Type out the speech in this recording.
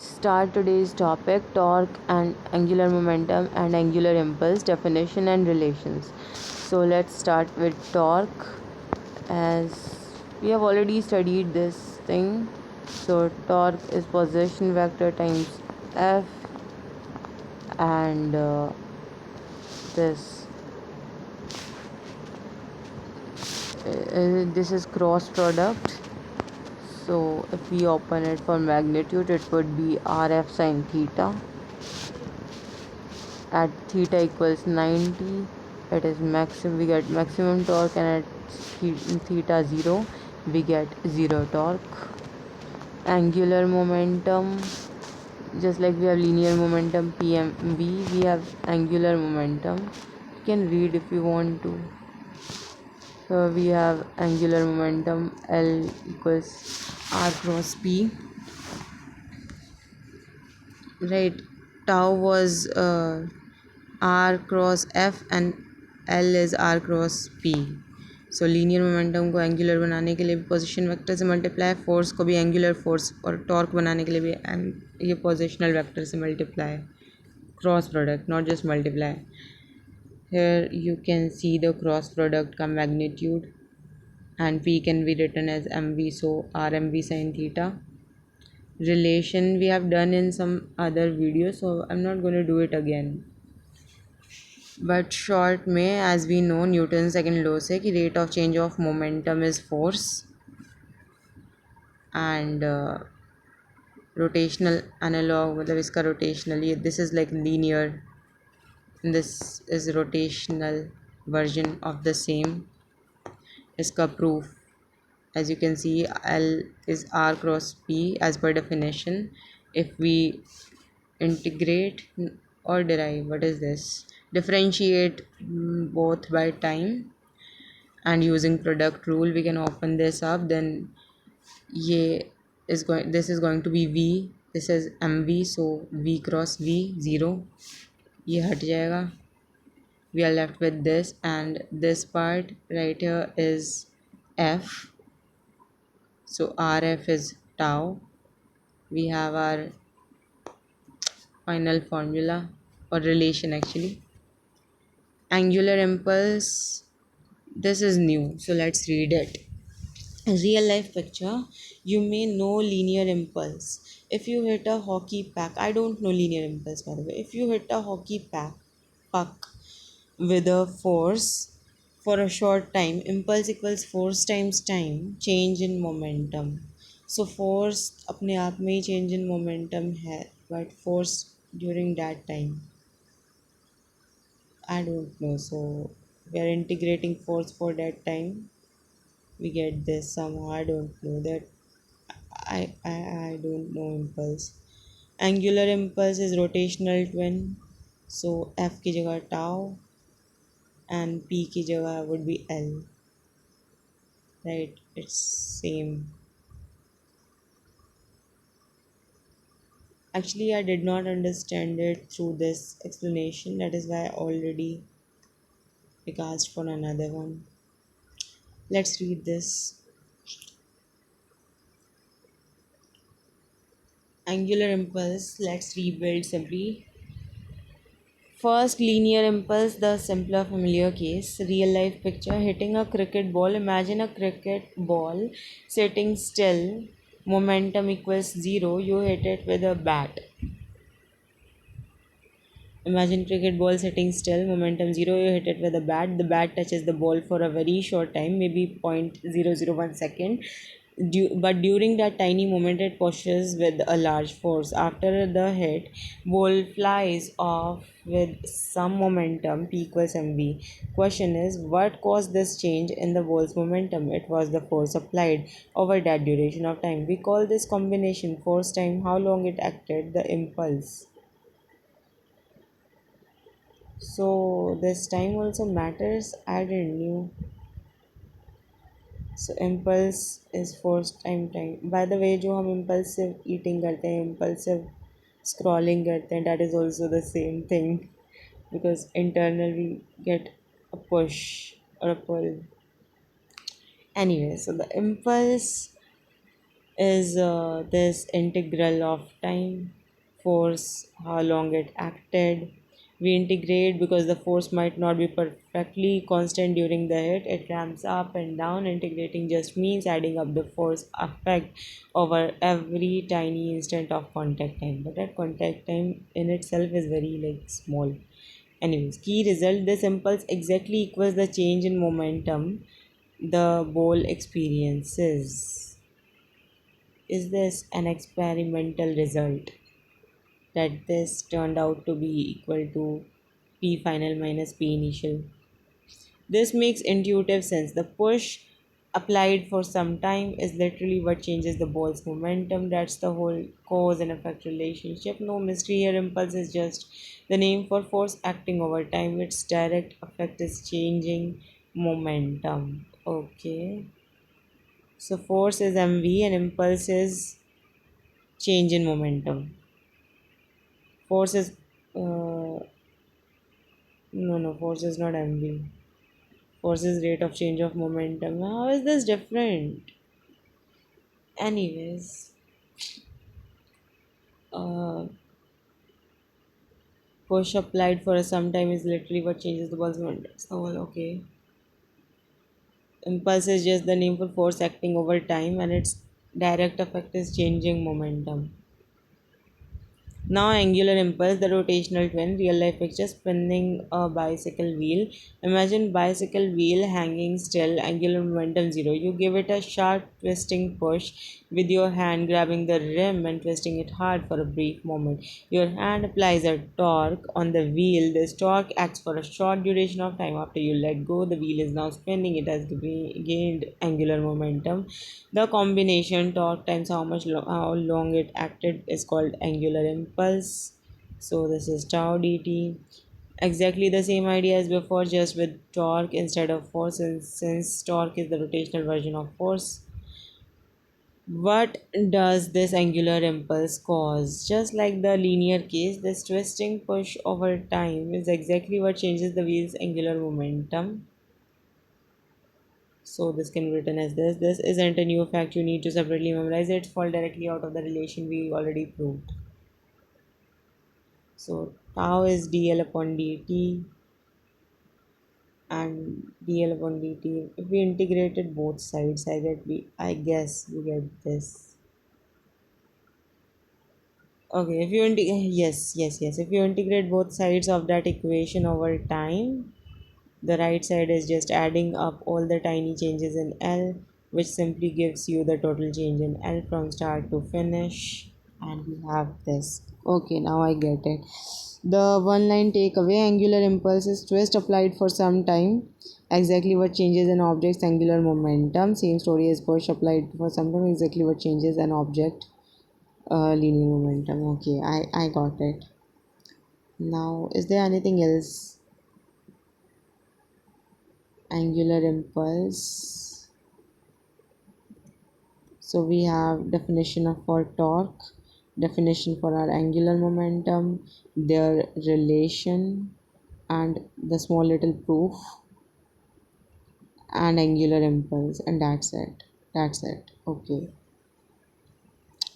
Start today's topic: torque and angular momentum and angular impulse, definition and relations. So let's start with torque, as we have already studied this thing. So torque is position vector times F, and this this is cross product. So if we open it for magnitude, it would be RF sine theta. At theta equals 90, it is maximum, we get maximum torque, and at theta 0 we get zero torque. Angular momentum, just like we have linear momentum PMV, we have angular momentum. You can read if you want to. So we have angular momentum L equals R cross P, right? Tau was R cross F and L is R cross P. So linear momentum को angular बनाने के लिए भी position vector से multiply, force को भी angular force और torque बनाने के लिए भी ये पोजिशनल वेक्टर से multiply, cross product, not just multiply. Here you can see the cross product का magnitude, and P can be written as mv, so rmv sin theta. Relation we have done in some other video, so I'm not going to do it again. But short में, as we know Newton second law से, कि rate of change of momentum is force, and rotational analogue मतलब इसका rotational, ये this is like linear, this is rotational version of the same. इसका proof, as you can see, L is R cross P as per definition. If we integrate or derive, what is this, differentiate both by time and using product rule, we can open this up. Then this is going to be V, this is mv, so V cross V 0, ये हट जाएगा. We are left with this, and this part right here is F, so RF is tau. We have our final formula or relation actually. Angular impulse, this is new, so let's read it. Real life picture, you may know linear impulse. If you hit a hockey puck, I don't know linear impulse by the way. If you hit a hockey puck with a force for a short time, impulse equals force times time, change in momentum. So force अपने आप में ही change in momentum है, but force during that time I don't know. So we are integrating force for that time, we get this somehow. I don't know that. I don't know impulse. Angular impulse is rotational twin, so F की जगह tau and P की जगह would be L, right? It's same. Actually, I did not understand it through this explanation, that is why I already asked for another one. Let's read this. Angular impulse, let's rebuild simply. First, linear impulse, the simpler familiar case. Real life picture, hitting a cricket ball. Imagine a cricket ball sitting still, momentum equals 0, you hit it with a bat. Imagine cricket ball sitting still, momentum 0, you hit it with a bat. The bat touches the ball for a very short time, maybe 0.001 second. But during that tiny moment, it pushes with a large force. After the hit, ball flies off with some momentum, P equals mv. Question is, what caused this change in the ball's momentum? It was the force applied over that duration of time. We call this combination force time how long it acted the impulse. So this time also matters. I didn't knew. So impulse is force time. By the way, जो हम impulsive eating करते हैं, impulsive scrolling करते हैं, that is also the same thing, because internally we get a push or a pull. Anyway, so the impulse is this integral of time, force, how long it acted. We integrate because the force might not be perfectly constant during the hit. It ramps up and down. Integrating just means adding up the force effect over every tiny instant of contact time. But that contact time in itself is very like small. Anyways, key result, this impulse exactly equals the change in momentum the ball experiences. Is this an experimental result that this turned out to be equal to P final minus P initial? This makes intuitive sense. The push applied for some time is literally what changes the ball's momentum. That's the whole cause and effect relationship. No mystery here. Impulse is just the name for force acting over time. Its direct effect is changing momentum. Okay. So force is mv and impulse is change in momentum. Force is no, force is not mv. Force is rate of change of momentum. How is this different? Anyways, uh, push applied for some time is literally what changes the ball's momentum. So well, okay. Impulse is just the name for force acting over time, and its direct effect is changing momentum. Now, angular impulse, the rotational twin, real life picture, spinning a bicycle wheel. Imagine bicycle wheel hanging still, angular momentum zero. You give it a sharp twisting push with your hand grabbing the rim and twisting it hard for a brief moment. Your hand applies a torque on the wheel. This torque acts for a short duration of time. After you let go, the wheel is now spinning. It has gained angular momentum. The combination torque times how long it acted is called angular impulse. So this is tau dt. Exactly the same idea as before, just with torque instead of force. And since torque is the rotational version of force, what does this angular impulse cause? Just like the linear case, this twisting push over time is exactly what changes the wheel's angular momentum. So this can be written as this. This isn't a new fact you need to separately memorize. It fall directly out of the relation we already proved. So tau is dl upon dt and dl upon dt. If we integrated both sides, I guess we get this. Okay, if you yes. If you integrate both sides of that equation over time, the right side is just adding up all the tiny changes in L, which simply gives you the total change in L from start to finish. And we have this. Okay, now I get it. The one line takeaway, angular impulse is twist applied for some time. Exactly what changes an object's angular momentum. Same story as push applied for some time. Exactly what changes an object linear momentum. Okay, I got it. Now, is there anything else? Angular impulse. So we have definition of for torque, definition for our angular momentum, their relation, and the small little proof, and angular impulse, and that's it. Okay.